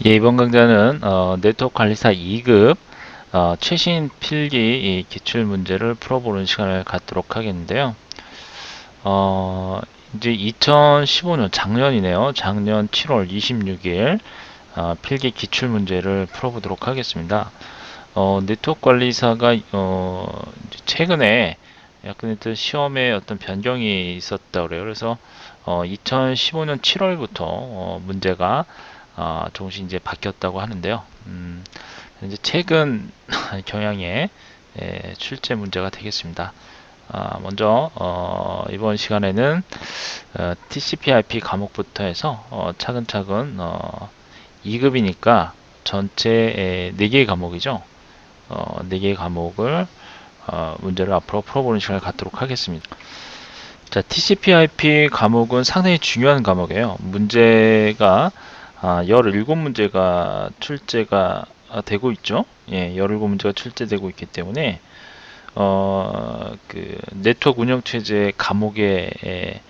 예, 이번 강좌는 네트워크 관리사 2급 최신 필기 이 기출 문제를 풀어보는 시간을 갖도록 하겠는데요. 이제 2015년 작년이네요. 작년 7월 26일 필기 기출 문제를 풀어보도록 하겠습니다. 네트워크 관리사가 이제 최근에 약간 어떤 시험에 어떤 변경이 있었다 그래요. 그래서 2015년 7월부터 문제가 조금씩 이제 바뀌었다고 하는데요. 이제 최근 경향의 출제 문제가 되겠습니다. 먼저 이번 시간에는 TCP/IP 과목부터 해서 차근차근 2급이니까 전체 4개의 과목이죠. 4개의 과목을 문제를 앞으로 풀어보는 시간을 갖도록 하겠습니다. 자, TCP/IP 과목은 상당히 중요한 과목이에요. 문제가 17문제가 출제가 되고 있죠. 예, 17문제가 출제되고 있기 때문에 그 네트워크 운영 체제 과목의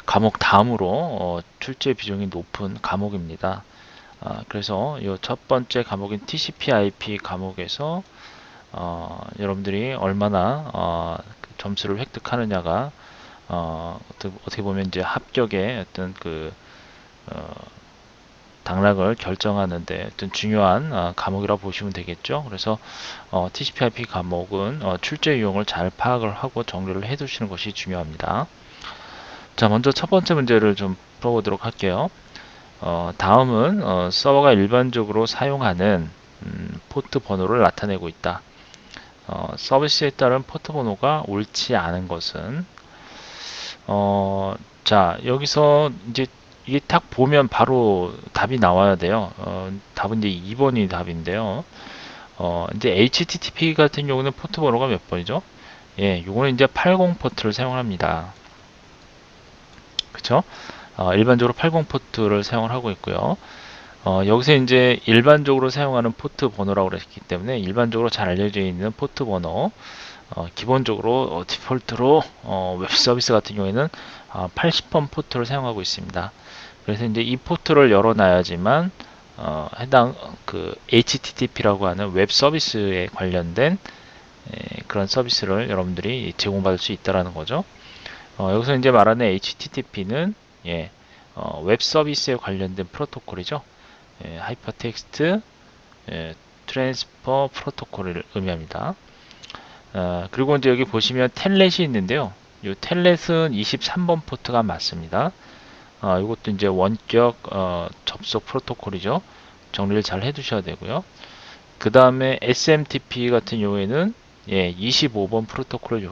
과목 다음으로 출제 비중이 높은 과목입니다. 그래서 이 첫 번째 과목인 TCP/IP 과목에서 여러분들이 얼마나 그 점수를 획득하느냐가 어떻게 보면 이제 합격의 어떤 그 당락을 결정하는데 어떤 중요한 과목이라고 보시면 되겠죠. 그래서 TCP/IP 과목은 출제 유형을 잘 파악을 하고 정리를 해두시는 것이 중요합니다. 자, 먼저 첫 번째 문제를 좀 풀어보도록 할게요. 다음은 서버가 일반적으로 사용하는 포트 번호를 나타내고 있다. 서비스에 따른 포트 번호가 옳지 않은 것은 자, 여기서 이제 이게 딱 보면 바로 답이 나와야 돼요. 답은 이제 2번이 답인데요. 이제 HTTP 같은 경우는 포트 번호가 몇 번이죠? 예, 요거는 이제 80 포트를 사용합니다. 그쵸? 일반적으로 80 포트를 사용을 하고 있고요. 여기서 이제 일반적으로 사용하는 포트 번호라고 그랬기 때문에 일반적으로 잘 알려져 있는 포트 번호, 기본적으로 디폴트로 웹 서비스 같은 경우에는 80번 포트를 사용하고 있습니다. 그래서 이제 이 포트를 열어놔야지만 해당 그 HTTP라고 하는 웹 서비스에 관련된 그런 서비스를 여러분들이 제공받을 수 있다라는 거죠. 여기서 이제 말하는 HTTP는 예, 웹 서비스에 관련된 프로토콜이죠. 하이퍼텍스트 트랜스퍼 프로토콜을 의미합니다. 그리고 이제 여기 보시면 텔넷이 있는데요. 이 텔넷은 23번 포트가 맞습니다. 이것도 이제 원격 접속 프로토콜이죠. 정리를 잘 해두셔야 되고요. 그 다음에 SMTP 같은 경우에는 예, 25번 프로토콜을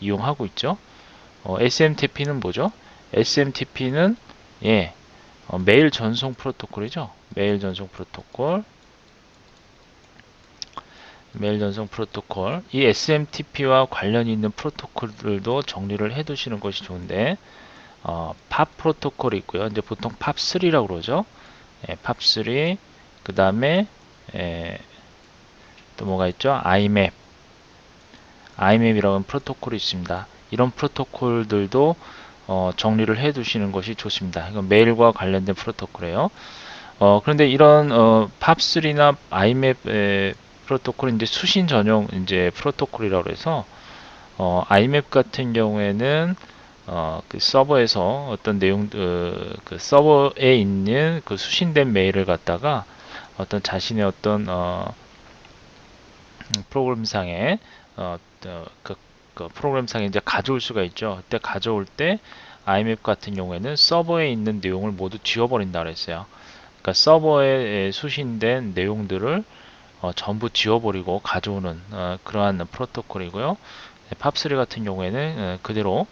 이용하고 있죠. SMTP는 뭐죠? SMTP는 예, 메일 전송 프로토콜이죠. 메일 전송 프로토콜. 이 SMTP와 관련이 있는 프로토콜들도 정리를 해두시는 것이 좋은데 팝 프로토콜이 있고요. 이제 보통 팝3라고 그러죠. 팝3 그 다음에 또 뭐가 있죠? IMAP이라고 하는 프로토콜이 있습니다. 이런 프로토콜들도 정리를 해 두시는 것이 좋습니다. 이건 메일과 관련된 프로토콜이에요. 그런데 이런 팝3나 IMAP 프로토콜은 이제 수신 전용 이제 프로토콜이라고 해서 IMAP 같은 경우에는 그 서버에서 어떤 그 서버에 있는 그 수신된 메일을 갖다가 어떤 자신의 어떤 프로그램상에 그 프로그램상에 이제 가져올 수가 있죠. 그때 가져올 때 IMAP 같은 경우에는 서버에 있는 내용을 모두 지워버린다 그랬어요. 그러니까 서버에 수신된 내용들을 전부 지워버리고 가져오는 그러한 프로토콜이고요. 팝3 같은 경우에는 그대로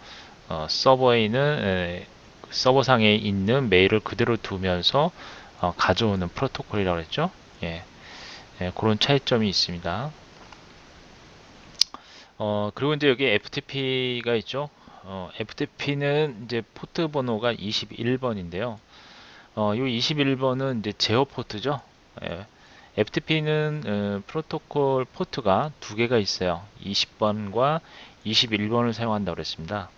서버에 있는 서버상에 있는 메일을 그대로 두면서 가져오는 프로토콜이라고 했죠. 예, 그런 차이점이 있습니다. 그리고 이제 여기 FTP가 있죠. FTP는 이제 포트 번호가 21번인데요. 이 21번은 이제 제어 포트죠. 예, FTP는 프로토콜 포트가 두 개가 있어요. 20번과 21번을 사용한다고 그랬습니다.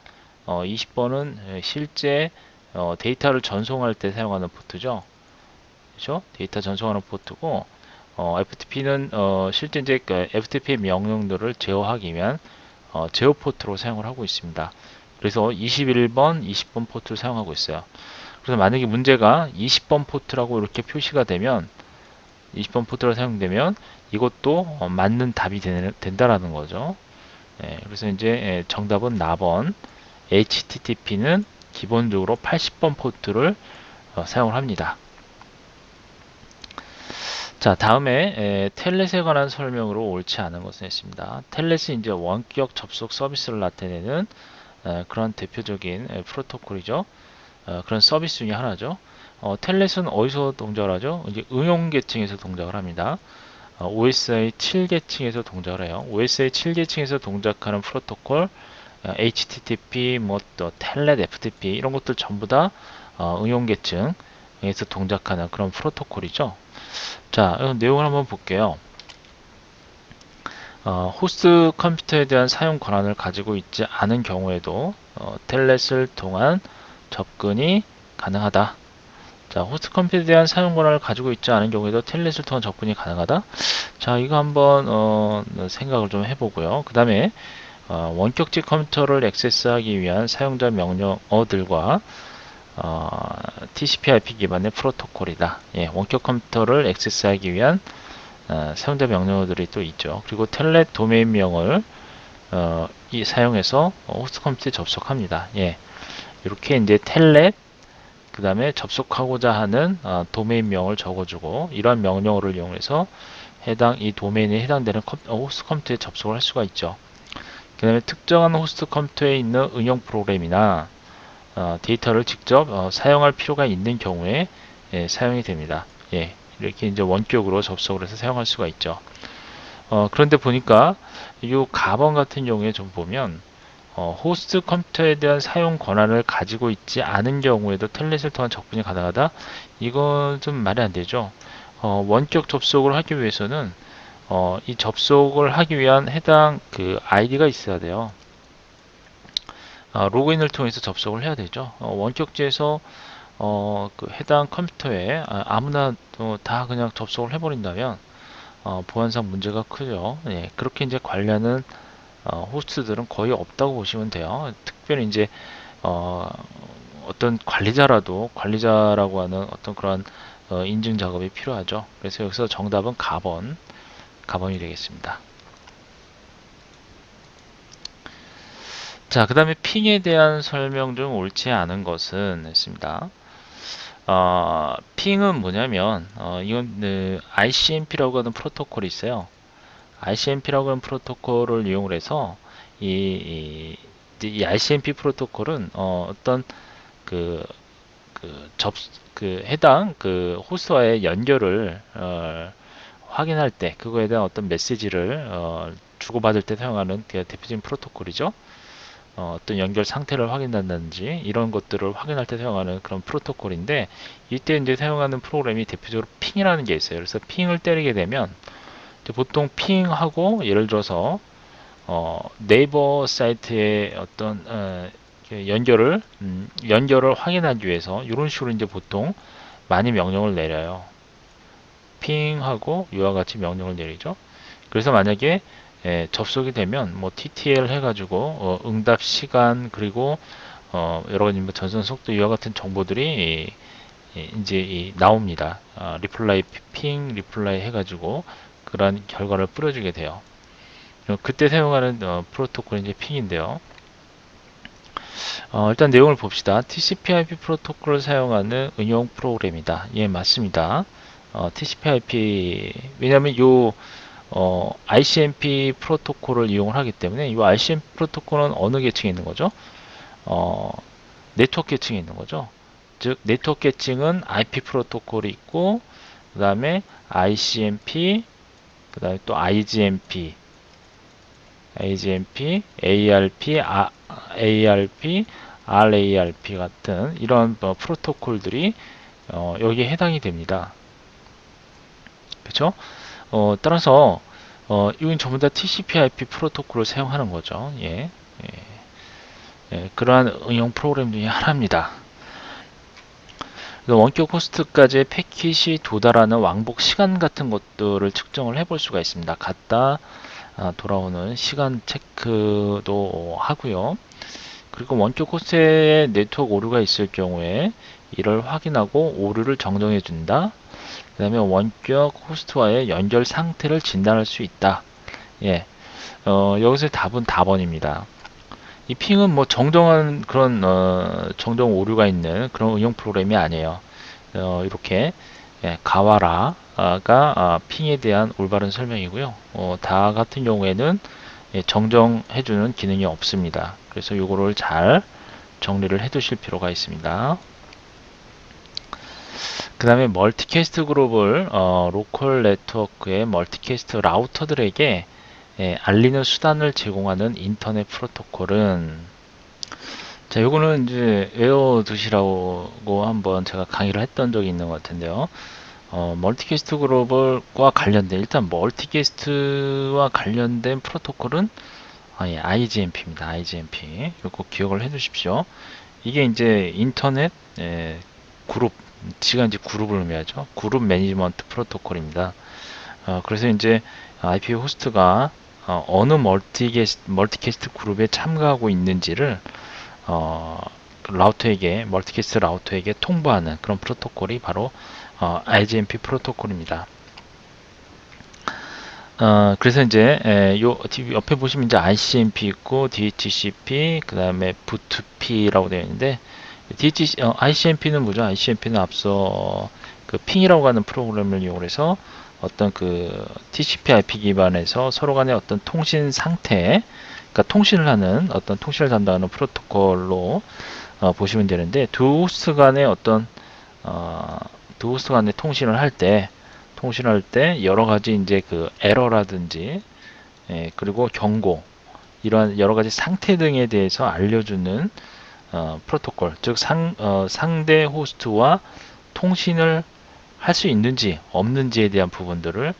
20번은 실제 데이터를 전송할 때 사용하는 포트죠. 그렇죠? 데이터 전송하는 포트고, FTP는 실제 이제 그 FTP 명령들을 제어하기 위한 제어 포트로 사용을 하고 있습니다. 그래서 21번, 20번 포트를 사용하고 있어요. 그래서 만약에 문제가 20번 포트라고 이렇게 표시가 되면 20번 포트가 사용되면 이것도 맞는 답이 된다라는 거죠. 그래서 이제 정답은 4번. HTTP는 기본적으로 80번 포트를 사용을 합니다. 자, 다음에 텔넷에 관한 설명으로 옳지 않은 것은 있습니다. 텔넷이 이제 원격 접속 서비스를 나타내는 그런 대표적인 프로토콜이죠. 그런 서비스 중에 하나죠. 텔넷은 어디서 동작을 하죠? 이제 응용 계층에서 동작을 합니다. OSI 7계층에서 동작을 해요. OSI 7계층에서 동작하는 프로토콜, HTTP, 또 텔넷, FTP 이런 것들 전부 다 응용 계층에서 동작하는 그런 프로토콜이죠. 자, 내용을 한번 볼게요. 호스트 컴퓨터에 대한 사용 권한을 가지고 있지 않은 경우에도 텔넷을 통한 접근이 가능하다. 자, 호스트 컴퓨터에 대한 사용 권한을 가지고 있지 않은 경우에도 텔넷을 통한 접근이 가능하다. 자, 이거 한번 생각을 좀 해보고요. 그 다음에 원격지 컴퓨터를 액세스하기 위한 사용자 명령어들과 TCP/IP 기반의 프로토콜이다. 예, 원격 컴퓨터를 액세스하기 위한 사용자 명령어들이 또 있죠. 그리고 텔넷 도메인명을 사용해서 호스트 컴퓨터에 접속합니다. 예, 이렇게 이제 텔넷 그 다음에 접속하고자 하는 도메인명을 적어주고 이러한 명령어를 이용해서 이 도메인에 해당되는 호스트 컴퓨터에 접속을 할 수가 있죠. 그 다음에 특정한 호스트 컴퓨터에 있는 응용 프로그램이나 데이터를 직접 사용할 필요가 있는 경우에 사용이 됩니다. 예, 이렇게 이제 원격으로 접속을 해서 사용할 수가 있죠. 그런데 보니까 이 가번 같은 경우에 좀 보면 호스트 컴퓨터에 대한 사용 권한을 가지고 있지 않은 경우에도 텔넷을 통한 접근이 가능하다? 이건 좀 말이 안 되죠. 원격 접속을 하기 위해서는 이 접속을 하기 위한 해당 그 아이디가 있어야 돼요. 로그인을 통해서 접속을 해야 되죠. 원격지에서 그 해당 컴퓨터에 아무나 다 그냥 접속을 해버린다면 보안상 문제가 크죠. 예, 그렇게 이제 관리하는 호스트들은 거의 없다고 보시면 돼요. 특별히 이제 어떤 관리자라고 하는 어떤 그런 인증 작업이 필요하죠. 그래서 여기서 정답은 가번이 되겠습니다. 자, 그 다음에 핑에 대한 설명 중 옳지 않은 것은 있습니다. 핑은 뭐냐면 이건 ICMP라고 하는 프로토콜이 있어요. ICMP라고 하는 프로토콜을 이용을 해서 이 ICMP 프로토콜은 어떤 그, 해당 그 호스트와의 연결을 확인할 때 그거에 대한 어떤 메시지를 주고받을 때 사용하는 대표적인 프로토콜이죠. 어떤 연결 상태를 확인한다든지 이런 것들을 확인할 때 사용하는 그런 프로토콜인데 이때 이제 사용하는 프로그램이 대표적으로 핑이라는 게 있어요. 그래서 핑을 때리게 되면 보통 핑하고 예를 들어서 네이버 사이트의 어떤 연결을 확인하기 위해서 이런 식으로 이제 보통 많이 명령을 내려요. 핑하고 이와 같이 명령을 내리죠. 그래서 만약에 접속이 되면 뭐 TTL 해가지고 응답 시간 그리고 여러 가지 뭐 전송 속도 이와 같은 정보들이 이제 나옵니다. 리플라이 핑 리플라이 해가지고 그런 결과를 뿌려주게 돼요. 그때 사용하는 프로토콜이 이제 핑인데요. 일단 내용을 봅시다. TCP/IP 프로토콜을 사용하는 응용 프로그램이다. 예, 맞습니다. TCP/IP 왜냐하면 요 ICMP 프로토콜을 이용을 하기 때문에 이 ICMP 프로토콜은 어느 계층에 있는 거죠? 네트워크 계층에 있는 거죠. 즉 네트워크 계층은 IP 프로토콜이 있고 그 다음에 ICMP 그 다음에 또 IGMP ARP, RARP 같은 이런 프로토콜들이 여기에 해당이 됩니다. 그렇죠? 따라서 이건 전부 다 TCP/IP 프로토콜을 사용하는 거죠. 예, 그러한 응용 프로그램 중에 하나입니다. 원격 호스트까지의 패킷이 도달하는 왕복 시간 같은 것들을 측정을 해볼 수가 있습니다. 갔다 돌아오는 시간 체크도 하고요. 그리고 원격 호스트에 네트워크 오류가 있을 경우에 이를 확인하고 오류를 정정해 준다. 그 다음에 원격 호스트와의 연결 상태를 진단할 수 있다. 예, 여기서 답은 답번입니다. 이 핑은 뭐 정정한 그런 정정 오류가 있는 그런 응용 프로그램이 아니에요. 이렇게 가와라가 핑에 대한 올바른 설명이고요. 다 같은 경우에는 정정해주는 기능이 없습니다. 그래서 이거를 잘 정리를 해두실 필요가 있습니다. 그 다음에 멀티캐스트 그룹을 로컬 네트워크의 멀티캐스트 라우터들에게 알리는 수단을 제공하는 인터넷 프로토콜은, 자, 요거는 이제 외워두시라고 한번 제가 강의를 했던 적이 있는 것 같은데요. 멀티캐스트 그룹과 관련된, 일단 멀티캐스트와 관련된 프로토콜은 IGMP입니다. IGMP. 이거 기억을 해 두십시오. 이게 이제 인터넷 그룹, 지가 이제 그룹을 의미하죠. 그룹 매니지먼트 프로토콜입니다. 그래서 이제 IP 호스트가 어느 멀티캐스트 그룹에 참가하고 있는지를 라우터에게, 멀티캐스트 라우터에게 통보하는 그런 프로토콜이 바로 IGMP 프로토콜입니다. 그래서 이제 요 옆에 보시면 이제 ICMP 있고 DHCP, 그 다음에 V2P라고 되어 있는데, ICMP는 뭐죠? ICMP는 앞서 그 핑이라고 하는 프로그램을 이용해서 어떤 그 TCP/IP 기반에서 서로 간의 어떤 통신 상태, 그러니까 통신을 하는 어떤 통신을 담당하는 프로토콜로 보시면 되는데, 두 호스트 간의 통신을 할 때 여러 가지 이제 그 에러라든지 그리고 경고, 이러한 여러 가지 상태 등에 대해서 알려주는 프로토콜, 즉 상대 호스트와 통신을 할 수 있는지 없는지에 대한 부분들을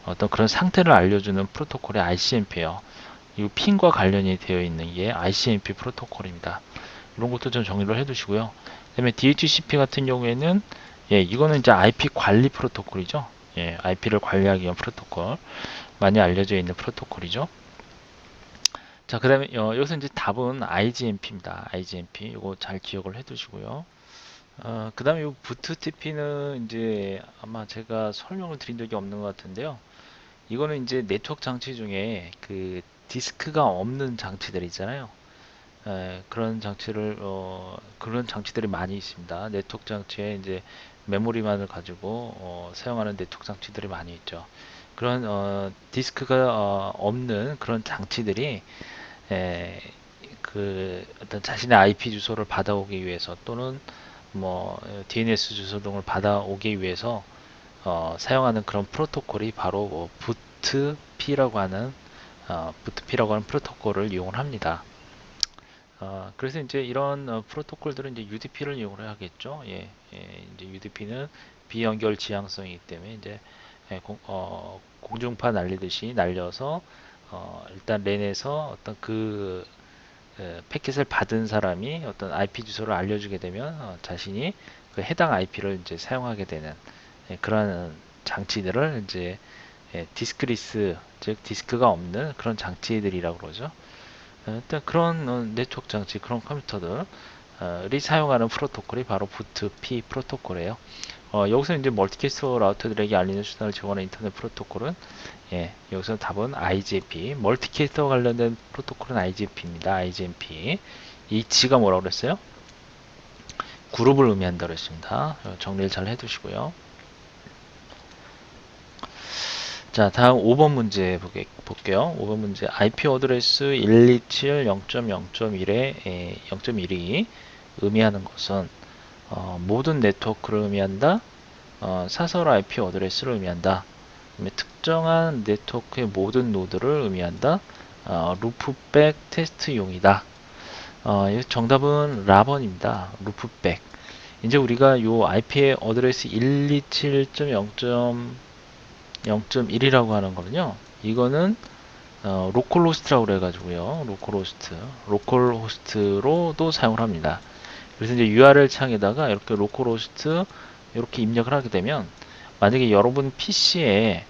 어떤 그런 상태를 알려주는 프로토콜이 ICMP예요. 이 핑과 관련이 되어 있는 게 ICMP 프로토콜입니다. 이런 것도 좀 정리를 해두시고요. 그다음에 DHCP 같은 경우에는 이거는 이제 IP 관리 프로토콜이죠. IP를 관리하기 위한 프로토콜, 많이 알려져 있는 프로토콜이죠. 자, 그 다음에 여기서 이제 답은 IGMP입니다. IGMP. 이거 잘 기억을 해두시고요. 그 다음에 이 부트TP는 이제 아마 제가 설명을 드린 적이 없는 것 같은데요. 이거는 이제 네트워크 장치 중에 그 디스크가 없는 장치들 있잖아요. 그런 장치들이 많이 있습니다. 네트워크 장치에 이제 메모리만을 가지고 사용하는 네트워크 장치들이 많이 있죠. 그런 디스크가 없는 그런 장치들이 그 어떤 자신의 IP 주소를 받아오기 위해서, 또는 뭐 DNS 주소 등을 받아오기 위해서 사용하는 그런 프로토콜이 바로 부트피라고 하는 프로토콜을 이용을 합니다. 그래서 이제 이런 프로토콜들은 이제 UDP를 이용을 하겠죠. 이제 UDP는 비연결 지향성이기 때문에 이제 공중파 날리듯이 날려서 일단 랜에서 어떤 그 패킷을 받은 사람이 어떤 IP 주소를 알려주게 되면 자신이 그 해당 IP를 이제 사용하게 되는 그런 장치들을 이제 디스크리스, 즉 디스크가 없는 그런 장치들이라고 그러죠. 일단 그런 네트워크 장치, 그런 컴퓨터들이 사용하는 프로토콜이 바로 부트피 프로토콜이에요. 여기서 이제 멀티캐스트 라우터들에게 알리는 수단을 제공하는 인터넷 프로토콜은 여기서 답은 IGP, 멀티캐스트와 관련된 프로토콜은 IGP입니다. IGMP. 이 G가 뭐라고 그랬어요? 그룹을 의미한다고 그랬습니다. 정리를 잘 해두시고요. 자, 다음 5번 문제 볼게요. 5번 문제. IP 어드레스 127.0.0.1에 0.1이 의미하는 것은 모든 네트워크를 의미한다. 사설 IP 어드레스를 의미한다. 특정한 네트워크의 모든 노드를 의미한다. 루프백 테스트용이다. 정답은 라번입니다. 루프백. 이제 우리가 요 IP의 어드레스 127.0.0.1이라고 하는 거는요. 이거는 로컬 호스트라고 그래가지고요. 로컬 호스트로도 사용을 합니다. 그래서 이제 URL 창에다가 이렇게 로컬호스트 이렇게 입력을 하게 되면 만약에 여러분 PC에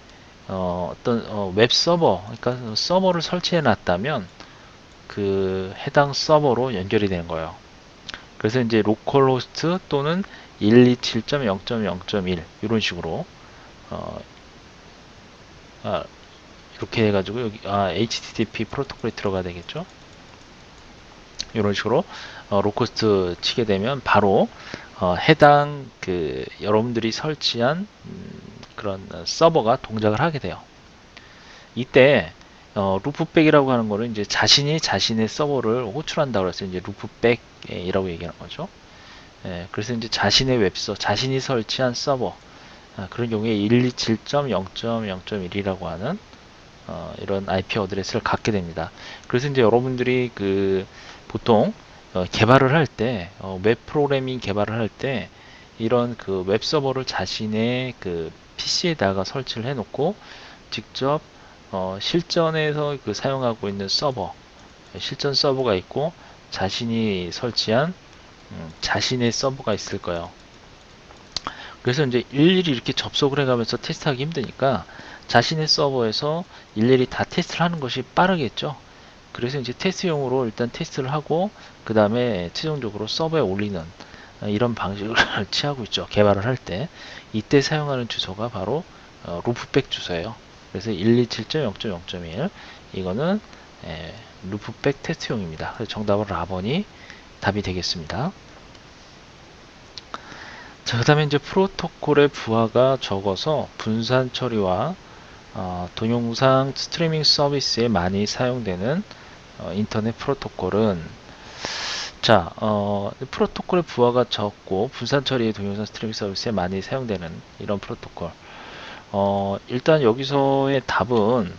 어떤 웹 서버, 그러니까 서버를 설치해 놨다면 그 해당 서버로 연결이 되는 거예요. 그래서 이제 로컬호스트 또는 127.0.0.1 이런 식으로 어, 아, 이렇게 해가지고 여기 HTTP 프로토콜에 들어가야 되겠죠. 이런 식으로 로컬호스트 치게 되면 바로 해당 그 여러분들이 설치한 그런 서버가 동작을 하게 돼요. 이때 루프백이라고 하는 거는 이제 자신이 자신의 서버를 호출한다고 해서 이제 루프백이라고 얘기하는 거죠. 예, 그래서 이제 자신의 웹서, 자신이 설치한 서버, 그런 경우에 127.0.0.1이라고 하는 이런 IP 어드레스를 갖게 됩니다. 그래서 이제 여러분들이 그 보통 개발을 할 때, 웹 프로그래밍 개발을 할 때 이런 그 웹 서버를 자신의 그 PC에다가 설치를 해놓고 직접 실전에서 그 사용하고 있는 서버, 실전 서버가 있고 자신이 설치한 자신의 서버가 있을 거예요. 그래서 이제 일일이 이렇게 접속을 해가면서 테스트하기 힘드니까 자신의 서버에서 일일이 다 테스트를 하는 것이 빠르겠죠. 그래서 이제 테스트용으로 일단 테스트를 하고 그 다음에 최종적으로 서버에 올리는 이런 방식을 취하고 있죠. 개발을 할 때 이때 사용하는 주소가 바로 루프백 주소예요. 그래서 127.0.0.1 이거는 루프백 테스트용입니다. 그래서 정답은 라번이 답이 되겠습니다. 자, 그 다음에 이제 프로토콜의 부하가 적어서 분산 처리와 동영상 스트리밍 서비스에 많이 사용되는 인터넷 프로토콜은 자, 프로토콜의 부하가 적고 분산 처리의 동영상 스트리밍 서비스에 많이 사용되는 이런 프로토콜. 일단 여기서의 답은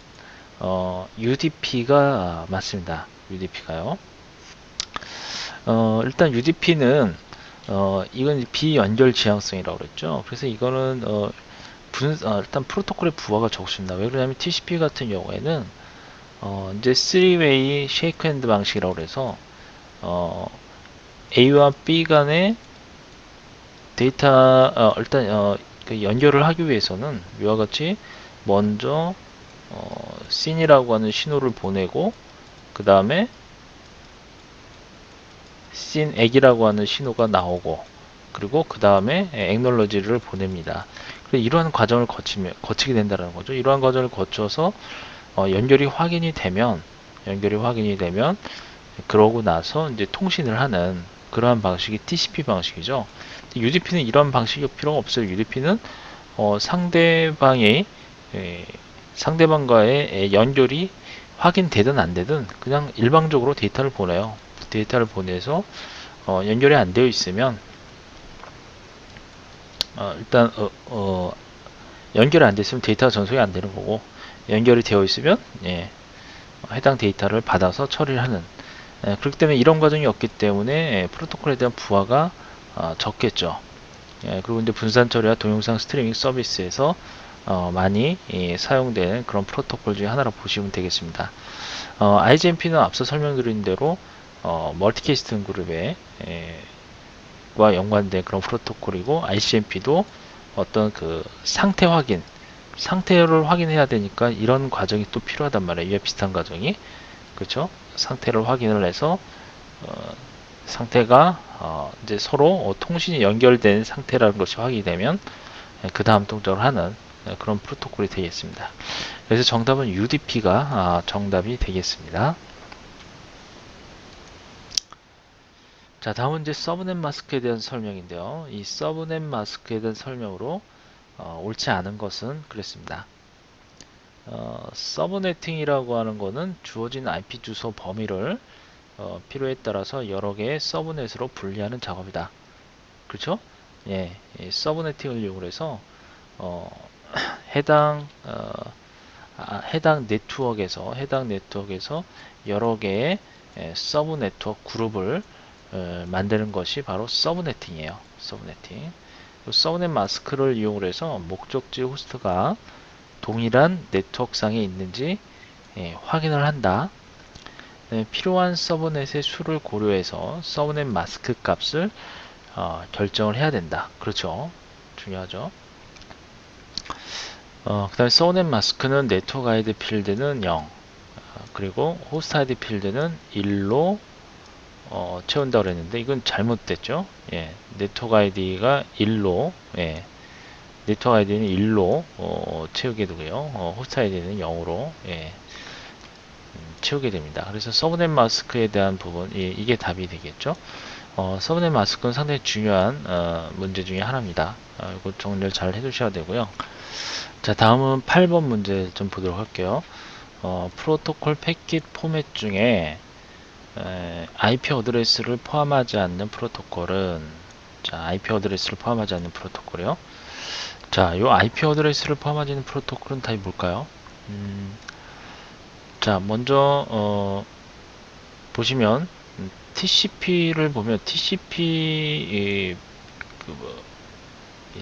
UDP가 맞습니다. UDP가요. 일단 UDP는 이건 비연결 지향성이라고 그랬죠. 그래서 이거는 일단 프로토콜의 부하가 적습니다. 왜 그러냐면 TCP 같은 경우에는 이제 3웨이 쉐이크 핸드 방식이라고 그래서 A와 B 간의 데이터 일단 그 연결을 하기 위해서는 이와 같이 먼저 SYN이라고 하는 신호를 보내고 그 다음에 SYNAC이라고 하는 신호가 나오고 그리고 그 다음에 acknowledge를 보냅니다. 이러한 과정을 거치게 된다는 거죠. 이러한 과정을 거쳐서 연결이 확인이 되면 그러고 나서 이제 통신을 하는 그러한 방식이 TCP 방식이죠. UDP는 이런 방식이 필요가 없어요. UDP는 상대방과의 연결이 확인되든 안 되든 그냥 일방적으로 데이터를 보내요. 데이터를 보내서 연결이 안 되어 있으면 일단 연결이 안 됐으면 데이터가 전송이 안 되는 거고 연결이 되어 있으면 해당 데이터를 받아서 처리를 하는 그렇기 때문에 이런 과정이 없기 때문에 프로토콜에 대한 부하가 적겠죠. 그리고 이제 분산 처리와 동영상 스트리밍 서비스에서 많이 사용되는 그런 프로토콜 중에 하나로 보시면 되겠습니다. IGMP는 앞서 설명드린 대로 멀티케이스 등 그룹에 과 연관된 그런 프로토콜이고 ICMP도 어떤 그 상태를 확인해야 되니까 이런 과정이 또 필요하단 말이에요. 이와 비슷한 과정이 그렇죠? 상태를 확인을 해서 상태가 이제 서로 통신이 연결된 상태라는 것이 확인이 되면 그 다음 동작을 하는 그런 프로토콜이 되겠습니다. 그래서 정답은 UDP가 정답이 되겠습니다. 자, 다음은 이제 서브넷 마스크에 대한 설명인데요. 이 서브넷 마스크에 대한 설명으로 옳지 않은 것은 그랬습니다. 서브네팅이라고 하는 것은 주어진 IP 주소 범위를 필요에 따라서 여러 개의 서브넷으로 분리하는 작업이다. 그렇죠? 예, 서브네팅을 이용해서 해당 네트워크에서 여러 개의 서브 네트워크 그룹을 만드는 것이 바로 서브네팅이에요. 서브네팅. 서브넷 마스크를 이용해서 목적지 호스트가 동일한 네트워크상에 있는지 확인을 한다. 필요한 서브넷의 수를 고려해서 서브넷 마스크 값을 결정을 해야 된다. 그렇죠. 중요하죠. 그 다음에 서브넷 마스크는 네트워크 아이디 필드는 0, 그리고 호스트 아이디 필드는 1로 채운다고 그랬는데 이건 잘못됐죠. 예, 네트워크 아이디가 1로, 예, 네트워크 아이디는 1로 채우게 되고요. 호스트 아이디는 0으로, 예, 채우게 됩니다. 그래서 서브넷 마스크에 대한 부분, 예, 이게 답이 되겠죠. 서브넷 마스크는 상당히 중요한 문제 중에 하나입니다. 이거 정리를 잘 해두셔야 되고요. 자, 다음은 8번 문제 좀 보도록 할게요. 프로토콜 패킷 포맷 중에 IP 어드레스를 포함하지 않는 프로토콜은, 자, IP 어드레스를 포함하지 않는 프로토콜이요. 자, 요 IP 어드레스를 포함하지 않는 프로토콜은 답이 뭘까요? 자, 먼저 보시면 TCP를 보면 TCP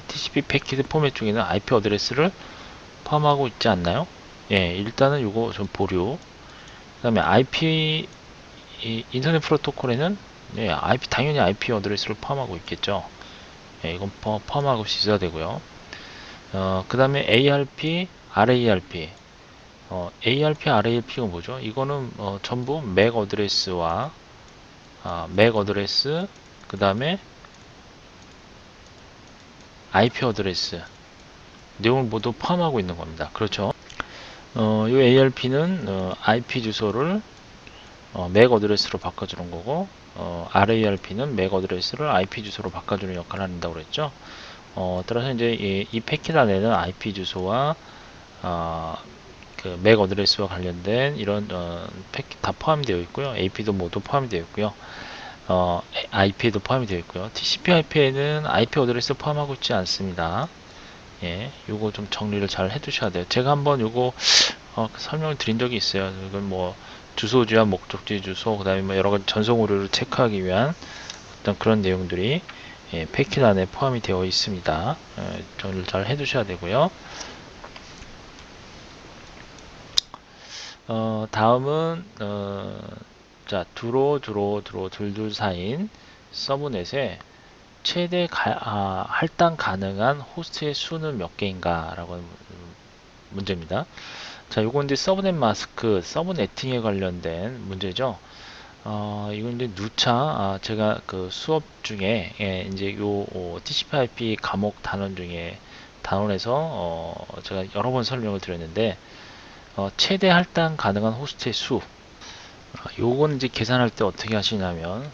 TCP 패킷 포맷 중에는 IP 어드레스를 포함하고 있지 않나요? 예, 일단은 요거 좀 보류. 그 다음에 IP 인터넷 프로토콜에는 예, 당연히 IP 어드레스를 포함하고 있겠죠. 예, 이건 포함하고 있어야 되고요. 그 다음에 ARP, RARP. ARP, RARP가 뭐죠? 이거는 전부 MAC 어드레스와 MAC 어드레스, 그 다음에 IP 어드레스 내용을 모두 포함하고 있는 겁니다. 그렇죠? 이 ARP는 IP 주소를 MAC 어드레스로 바꿔주는 거고, RARP는 MAC 어드레스를 IP 주소로 바꿔주는 역할을 한다고 그랬죠. 따라서 이제 이 패킷 안에는 IP 주소와 그 맥 어드레스와 관련된 이런 패킷 다 포함되어 있고요. AP도 모두 포함되어 있고요. IP에도 포함이 되어 있고요. TCP/IP에는 IP 어드레스 포함하고 있지 않습니다. 예, 요거 좀 정리를 잘 해두셔야 돼요. 제가 한번 요거 설명을 드린 적이 있어요. 이건 뭐 주소지와 목적지 주소, 그다음에 뭐 여러 가지 전송 오류를 체크하기 위한 어떤 그런 내용들이 패킷 안에 포함이 되어 있습니다. 정리를 잘 해두셔야 되고요. 다음은 자, 둘둘 사이인 서브넷에 최대 할당 가능한 호스트의 수는 몇 개인가 라고 하는 문제입니다. 자, 요건 이제 서브넷 마스크, 서브네팅에 관련된 문제죠. 이건 이제 누차 제가 그 수업 중에 이제 요 TCP/IP 과목 단원에서 제가 여러 번 설명을 드렸는데 최대 할당 가능한 호스트의 수, 요건 이제 계산할 때 어떻게 하시냐면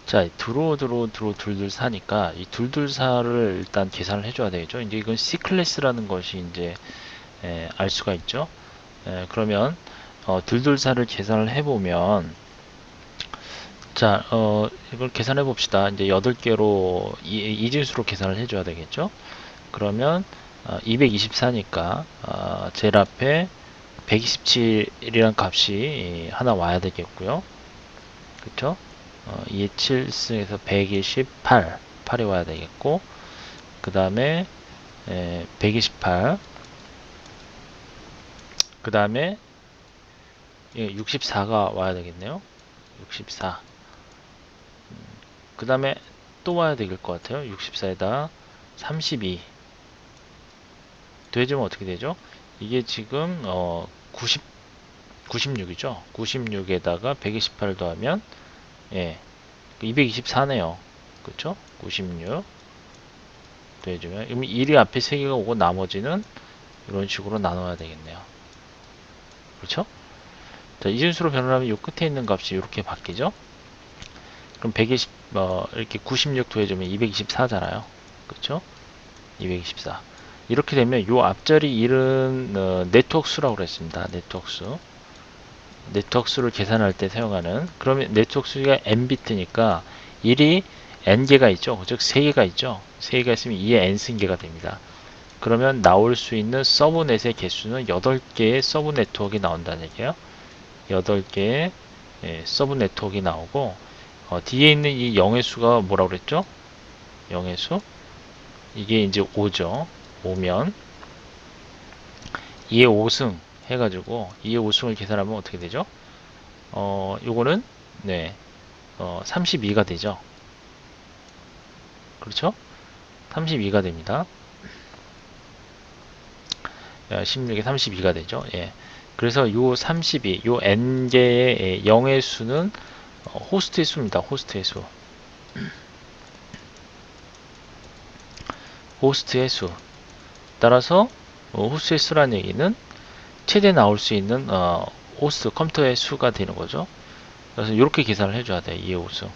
자, 둘둘 사니까 이 둘둘 사를 일단 계산을 해줘야 되겠죠. 이제 이건 C 클래스라는 것이 이제 알 수가 있죠. 그러면 둘둘 사를 계산을 해보면, 자, 이걸 계산해 봅시다. 이제 8개로 이진수로 계산을 해줘야 되겠죠. 그러면 224니까 제일 앞에 127이란 값이 하나 와야 되겠고요. 그쵸? 2의 7승에서 128, 8이 와야 되겠고, 그 다음에 128, 그 다음에 64가 와야 되겠네요. 64. 그 다음에 또 와야 될 것 같아요. 64에다 32 더해주면 어떻게 되죠? 이게 지금 96이죠. 96에다가 128 더하면 224네요. 그쵸? 96 더해주면, 그럼 1이 앞에 3개가 오고 나머지는 이런 식으로 나눠야 되겠네요. 그렇죠? 자, 이진수로 변환하면 이 끝에 있는 값이 이렇게 바뀌죠? 그럼 120, 이렇게 96 더해주면 224잖아요. 그렇죠? 224. 이렇게 되면 요 앞자리 1은 네트워크 수라고 그랬습니다. 네트워크 수. 네트워크 수를 계산할 때 사용하는, 그러면 네트워크 수가 n비트니까 1이 n개가 있죠. 즉 3개가 있죠. 3개가 있으면 2의 n승계가 됩니다. 그러면 나올 수 있는 서브넷의 개수는 8개의 서브 네트워크가 나온다는 얘기예요. 8개의 서브 네트워크가 나오고, 뒤에 있는 이 0의 수가 뭐라고 그랬죠? 0의 수? 이게 이제 5죠. 5면 2의 5승 해가지고 2의 5승을 계산하면 어떻게 되죠? 요거는 네, 32가 되죠. 그렇죠? 32가 됩니다. 16에 32가 되죠. 예. 그래서 요 32, 요 n개의 0의 수는 호스트의 수입니다. 호스트의 수. 호스트의 수. 따라서 호스트의 수란 얘기는 최대 나올 수 있는 호스트 컴퓨터의 수가 되는 거죠. 그래서 이렇게 계산을 해줘야 돼. 이해 호수.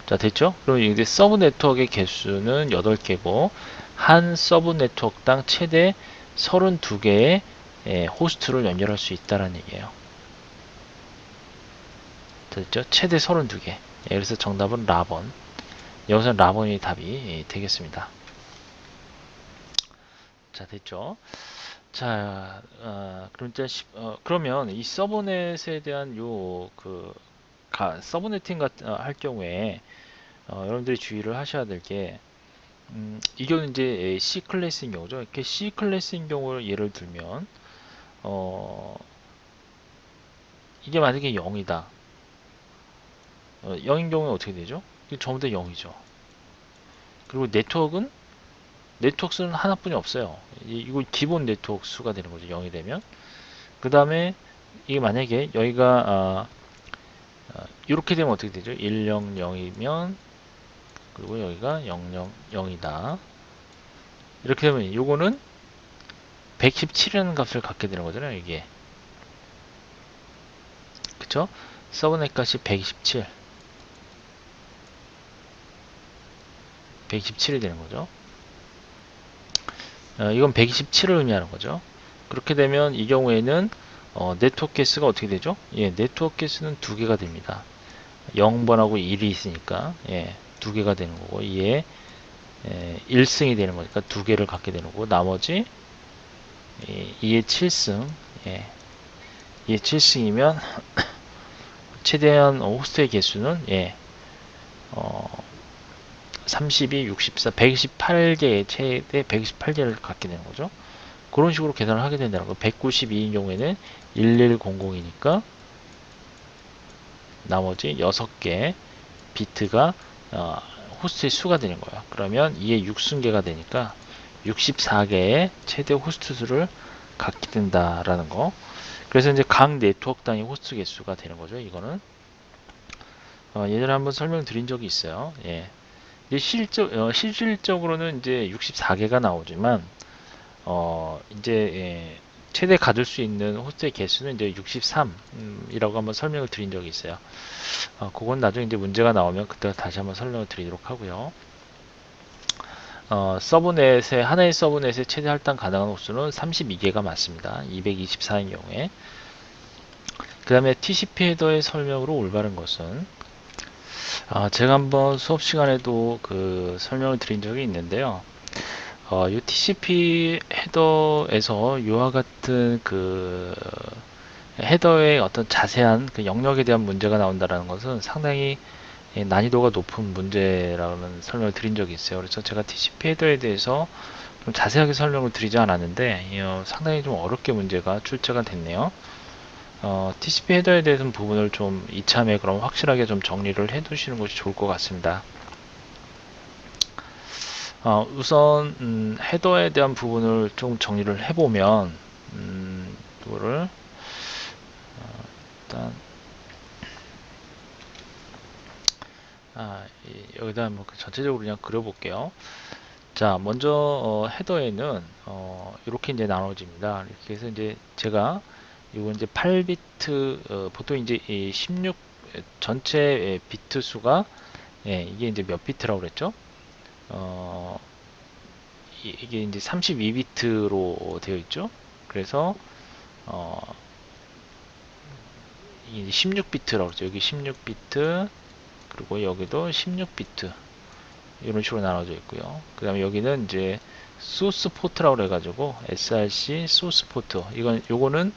자, 됐죠? 그럼 이제 서브 네트워크의 개수는 8개고 한 서브 네트워크당 최대 32개의 호스트를 연결할 수 있다는 얘기예요. 됐죠? 최대 32개. 그래서 정답은 라번. 여기서 라번이 답이 되겠습니다. 자, 됐죠? 자, 그러면 이 서브넷에 대한 서브네팅 할 경우에 여러분들이 주의를 하셔야 될 게, 이거는 이제 C 클래스인 경우죠. 이렇게 C 클래스인 경우를 예를 들면, 이게 만약에 0이다. 0인 경우는 어떻게 되죠? 이게 전부 다 0이죠. 그리고 네트워크 수는 하나뿐이 없어요. 이거 기본 네트워크 수가 되는 거죠. 0이 되면. 그 다음에 이게 만약에 여기가 이렇게 되면 어떻게 되죠? 100이면 그리고 여기가 000이다. 이렇게 되면 요거는 117이라는 값을 갖게 되는 거잖아요. 이게. 그쵸? 서브넷 값이 127. 127이 되는 거죠. 이건 127을 의미하는 거죠. 그렇게 되면 이 경우에는 네트워크 개수가 어떻게 되죠? 예, 네트워크 개수는 두 개가 됩니다. 0번하고 1이 있으니까 예, 두 개가 되는 거고 이에 1승이 되는 거니까 두 개를 갖게 되는 거고 나머지 2의 7승 2의 7승이면 최대한 호스트의 개수는 32, 64, 128개의 최대 128개를 갖게 되는 거죠. 그런 식으로 계산을 하게 된다는 거. 192인 경우에는 1100이니까 나머지 6개 비트가 호스트의 수가 되는 거예요. 그러면 2의 6승계가 되니까 64개의 최대 호스트 수를 갖게 된다라는 거. 그래서 이제 각 네트워크 단위 호스트 개수가 되는 거죠. 이거는 예전에 한번 설명드린 적이 있어요. 예. 실질적으로는 이제 64개가 나오지만 이제 최대 가질 수 있는 호스트의 개수는 이제 63이라고 한번 설명을 드린 적이 있어요. 그건 나중에 이제 문제가 나오면 그때 다시 한번 설명을 드리도록 하고요. 하나의 서브넷에 최대 할당 가능한 호수는 32개가 맞습니다. 224인 경우에. 그 다음에 TCP 헤더의 설명으로 올바른 것은 제가 한번 수업 시간에도 설명을 드린 적이 있는데요. 이 TCP 헤더에서 이와 같은 헤더의 어떤 자세한 영역에 대한 문제가 나온다는 것은 상당히 난이도가 높은 문제라는 설명을 드린 적이 있어요. 그래서 제가 TCP 헤더에 대해서 좀 자세하게 설명을 드리지 않았는데 상당히 좀 어렵게 문제가 출제가 됐네요. TCP 헤더에 대해서 부분을 좀 이참에 그럼 확실하게 좀 정리를 해 두시는 것이 좋을 것 같습니다. 우선 헤더에 대한 부분을 좀 정리를 해보면 이거를 일단 여기다 한번 전체적으로 그냥 그려볼게요. 자, 먼저 헤더에는 이렇게 이제 나눠집니다. 이렇게 해서 이제 제가 이거 이제 8비트 보통 이제 16 전체 비트 수가 이게 이제 몇 비트라고 그랬죠? 이게 이제 32비트로 되어 있죠. 그래서 이게 16비트라고 그러죠. 여기 16비트 그리고 여기도 16비트 이런 식으로 나눠져 있고요. 그 다음에 여기는 이제 소스 포트라고 해가지고 SRC 소스 포트 요거는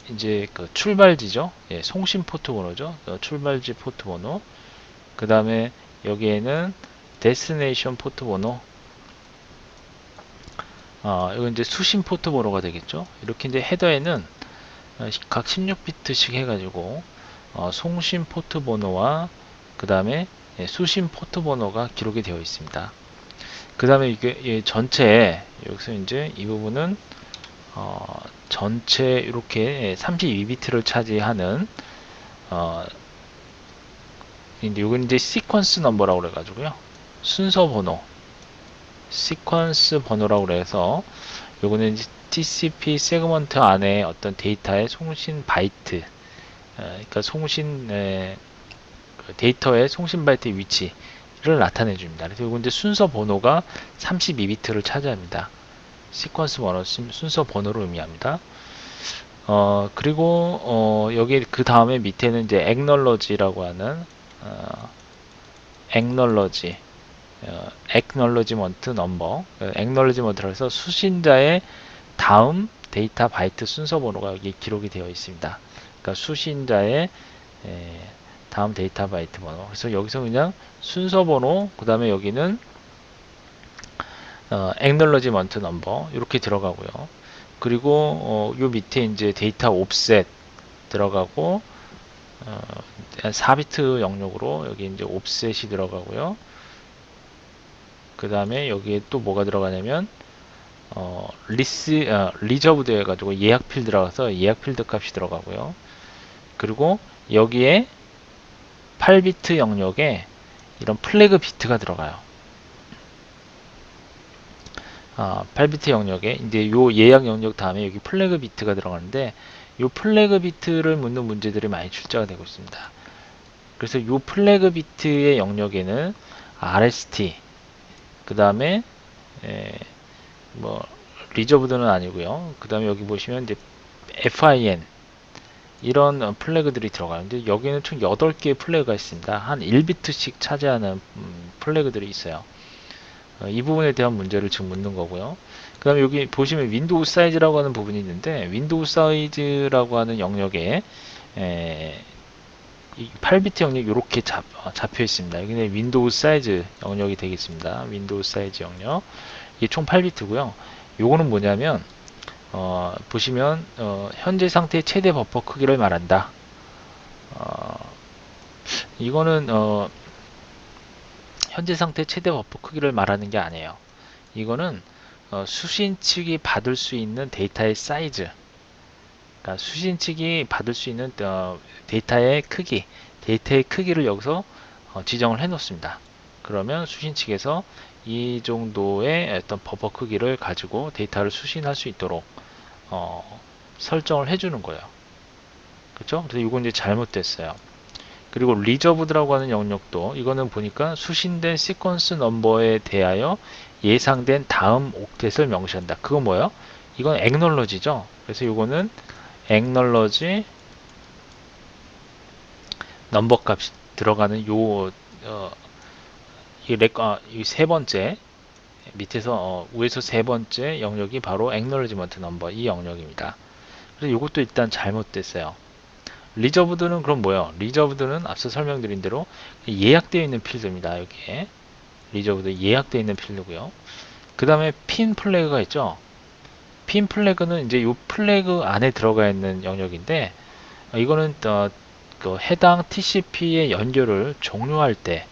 이제 출발지죠. 예, 송신 포트 번호죠. 출발지 포트 번호. 그 다음에 여기에는 데스티네이션 포트 번호. 이건 이제 수신 포트 번호가 되겠죠. 이렇게 이제 헤더에는 각 16비트씩 해가지고 송신 포트 번호와 그 다음에 수신 포트 번호가 기록이 되어 있습니다. 그 다음에 이게 전체 여기서 이제 이 부분은 전체 이렇게 32비트를 차지하는 이건 이제 시퀀스 넘버라고 그래가지고요. 순서 번호, 시퀀스 번호라고 그래서 요거는 이제 TCP 세그먼트 안에 어떤 데이터의 송신 바이트, 그러니까 송신 데이터의 송신 바이트 위치를 나타내 줍니다. 그래서 이건 이제 순서 번호가 32비트를 차지합니다. 시퀀스 번호, 순서 번호를 의미합니다. 그리고 여기 그 다음에 밑에는 이제 acknowledge라고 하는 acknowledgement number, acknowledgement라고 해서 수신자의 다음 데이터 바이트 순서 번호가 여기 기록이 되어 있습니다. 그러니까 수신자의 다음 데이터 바이트 번호. 그래서 여기서 그냥 순서 번호, 그 다음에 여기는 acknowledgement number 이렇게 들어가고요. 그리고 요 밑에 이제 데이터 옵셋 들어가고 4비트 영역으로 여기 이제 옵셋이 들어가고요. 그 다음에 여기에 또 뭐가 들어가냐면 리저브드 해가지고 예약 필드 들어가서 예약 필드 값이 들어가고요. 그리고 여기에 8비트 영역에 이런 플래그 비트가 들어가요. 8비트 영역에 이제 요 예약 영역 다음에 여기 플래그 비트가 들어가는데 요 플래그 비트를 묻는 문제들이 많이 출제가 되고 있습니다. 그래서 요 플래그 비트의 영역에는 RST, 그 다음에 뭐 리저브드는 아니고요. 그 다음에 여기 보시면 이제 FIN 이런 플래그들이 들어가요. 근데 여기는 총 8개의 플래그가 있습니다. 한 1비트씩 차지하는 플래그들이 있어요. 이 부분에 대한 문제를 지금 묻는 거고요. 그 다음에 여기 보시면 윈도우 사이즈라고 하는 부분이 있는데 윈도우 사이즈라고 하는 영역에 이 8비트 영역이 이렇게 잡혀 있습니다. 여기는 윈도우 사이즈 영역이 되겠습니다. 윈도우 사이즈 영역. 이게 총 8비트고요. 요거는 뭐냐면 보시면 현재 상태의 최대 버퍼 크기를 말한다. 이거는 현재 상태 최대 버퍼 크기를 말하는 게 아니에요. 이거는 수신 측이 받을 수 있는 데이터의 사이즈, 그러니까 수신 측이 받을 수 있는 데이터의 크기를 여기서 지정을 해 놓습니다. 그러면 수신 측에서 이 정도의 어떤 버퍼 크기를 가지고 데이터를 수신할 수 있도록 설정을 해주는 거예요. 그렇죠? 그래서 이건 이제 잘못됐어요. 그리고 리저브드라고 하는 영역도 이거는 보니까 수신된 시퀀스 넘버에 대하여 예상된 다음 옥텟을 명시한다. 그건 뭐예요? 이건 acknowledge죠. 그래서 이거는 acknowledge 넘버 값이 들어가는 이 세 번째 밑에서 위에서 세 번째 영역이 바로 acknowledgement number 이 영역입니다. 그래서 이것도 일단 잘못됐어요. 리저브드는 그럼 뭐예요? 리저브드는 앞서 설명드린 대로 예약되어 있는 필드입니다. 여기에 리저브드 예약되어 있는 필드고요. 그 다음에 핀 플래그가 있죠. 핀 플래그는 이제 이 플래그 안에 들어가 있는 영역인데 이거는 그 해당 TCP의 연결을 종료할 때,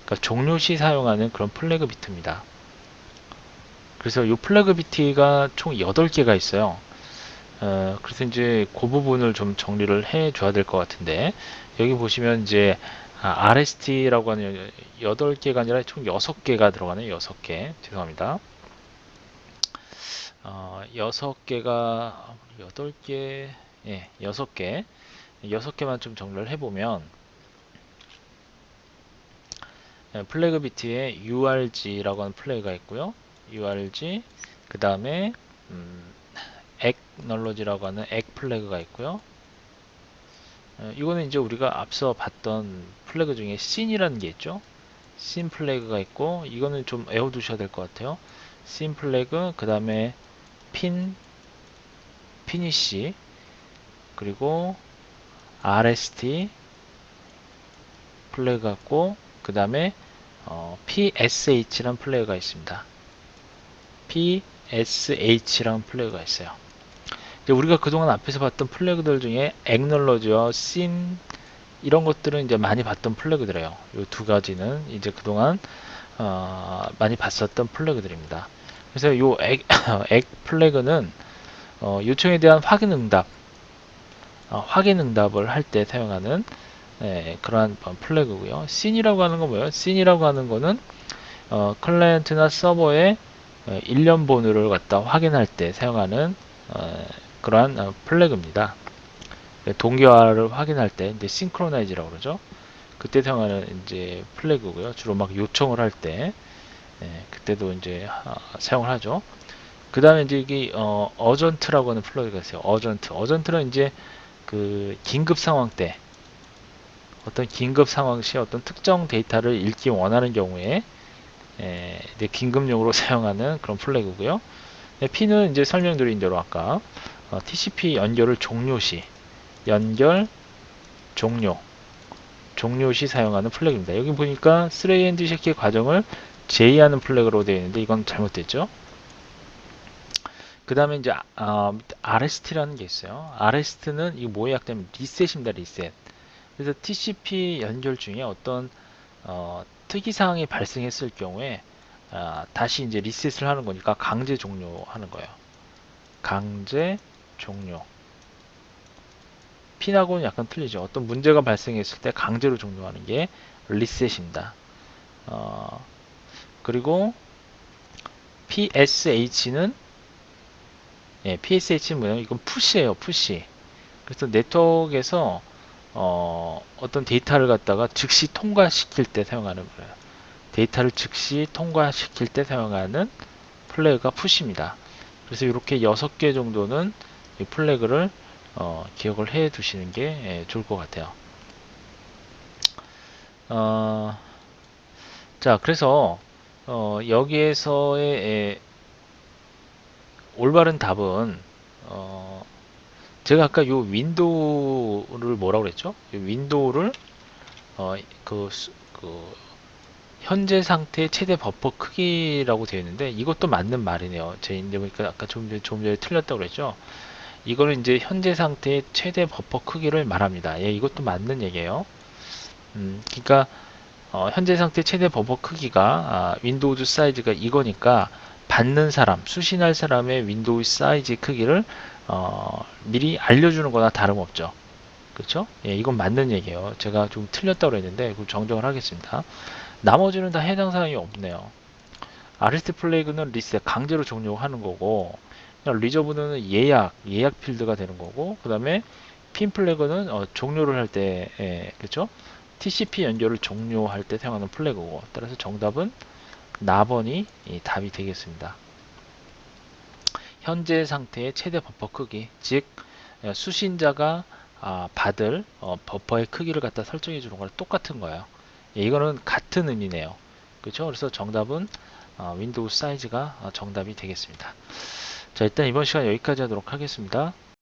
그러니까 종료 시 사용하는 그런 플래그 비트입니다. 그래서 이 플래그 비트가 총 8개가 있어요. 그래서 이제 그 부분을 좀 정리를 해 줘야 될 것 같은데 여기 보시면 이제 RST라고 하는 8개가 아니라 총 6개가 들어가네요. 6개. 죄송합니다. 6개가 8개, 예, 6개. 6개만 좀 정리를 해보면 플래그 비트에 URG라고 하는 플래그가 있고요. URG 그 다음에 acknowledge라고 하는 egg 플래그가 있고요. 이거는 이제 우리가 앞서 봤던 플래그 중에 sin이라는 게 있죠. sin 플래그가 있고 이거는 좀 외워두셔야 될 것 같아요. sin 플래그 그 다음에 finish 그리고 rst 플래그 같고 그 다음에 psh라는 플래그가 있습니다. psh라는 플래그가 있어요. 이제 우리가 그동안 앞에서 봤던 플래그들 중에 acknowledge와 sin 이런 것들은 이제 많이 봤던 플래그들이에요. 이 두 가지는 이제 그동안 많이 봤었던 플래그들입니다. 그래서 요 액 플래그는 요청에 대한 확인 응답을 할 때 사용하는 그러한 플래그고요. 씬이라고 하는 건 뭐예요? 씬이라고 하는 거는 클라이언트나 서버의 일련 번호를 갖다 확인할 때 사용하는 그러한 플래그입니다. 동기화를 확인할 때 이제 싱크로나이즈라고 그러죠. 그때 사용하는 이제 플래그고요. 주로 막 요청을 할 때 그때도 이제 사용을 하죠. 그 다음에 이제 이게 어전트라고 하는 플러그가 있어요. 어전트는 이제 그 긴급 상황 때 어떤 긴급 상황 시 어떤 특정 데이터를 읽기 원하는 경우에 이제 긴급용으로 사용하는 그런 플래그고요. P는 이제 설명드린 대로 아까 TCP 연결을 종료 시 연결 종료 시 사용하는 플래그입니다. 여기 보니까 스레이 핸드 쉐키 과정을 제의하는 플래그로 되어 있는데 이건 잘못됐죠. 그 다음에 이제 RST라는 게 있어요. RST는 이 뭐에 약자면 리셋입니다. 리셋. 그래서 TCP 연결 중에 어떤 특이사항이 발생했을 경우에 다시 이제 리셋을 하는 거니까 강제 종료하는 거예요. 강제 종료. P하고는 약간 틀리죠. 어떤 문제가 발생했을 때 강제로 종료하는 게 리셋입니다. 그리고 PSH는 PSH는 뭐냐면 이건 푸시예요. 푸시. 그래서 네트워크에서 어떤 데이터를 갖다가 즉시 통과시킬 때 사용하는 거예요. 데이터를 즉시 통과시킬 때 사용하는 플래그가 푸시입니다. 그래서 이렇게 6개 정도는 이 플래그를 기억을 해 두시는 게 좋을 것 같아요. 자, 그래서 여기에서의 올바른 답은 제가 아까 요 윈도우를 뭐라고 그랬죠? 윈도우를 그 현재 상태의 최대 버퍼 크기라고 되어 있는데 이것도 맞는 말이네요. 제 인데 보니까 아까 좀 전에 틀렸다고 그랬죠. 이거는 이제 현재 상태의 최대 버퍼 크기를 말합니다. 이것도 맞는 얘기예요. 그러니까 현재 상태 최대 버퍼 크기가 윈도우즈 사이즈가 이거니까 받는 사람, 수신할 사람의 윈도우 사이즈 크기를 미리 알려주는 거나 다름없죠. 그렇죠? 이건 맞는 얘기예요. 제가 좀 틀렸다고 했는데 그걸 정정을 하겠습니다. 나머지는 다 해당 사항이 없네요. RST 플래그는 리셋, 강제로 종료하는 거고, 리저브는 예약 필드가 되는 거고, 그 다음에 핀 플래그는 종료를 할 때, 그렇죠? TCP 연결을 종료할 때 사용하는 플래그고, 따라서 정답은 나번이 답이 되겠습니다. 현재 상태의 최대 버퍼 크기, 즉 수신자가 받을 버퍼의 크기를 갖다 설정해 주는 거랑 똑같은 거예요. 이거는 같은 의미네요. 그렇죠? 그래서 정답은 윈도우 사이즈가 정답이 되겠습니다. 자, 일단 이번 시간 여기까지 하도록 하겠습니다.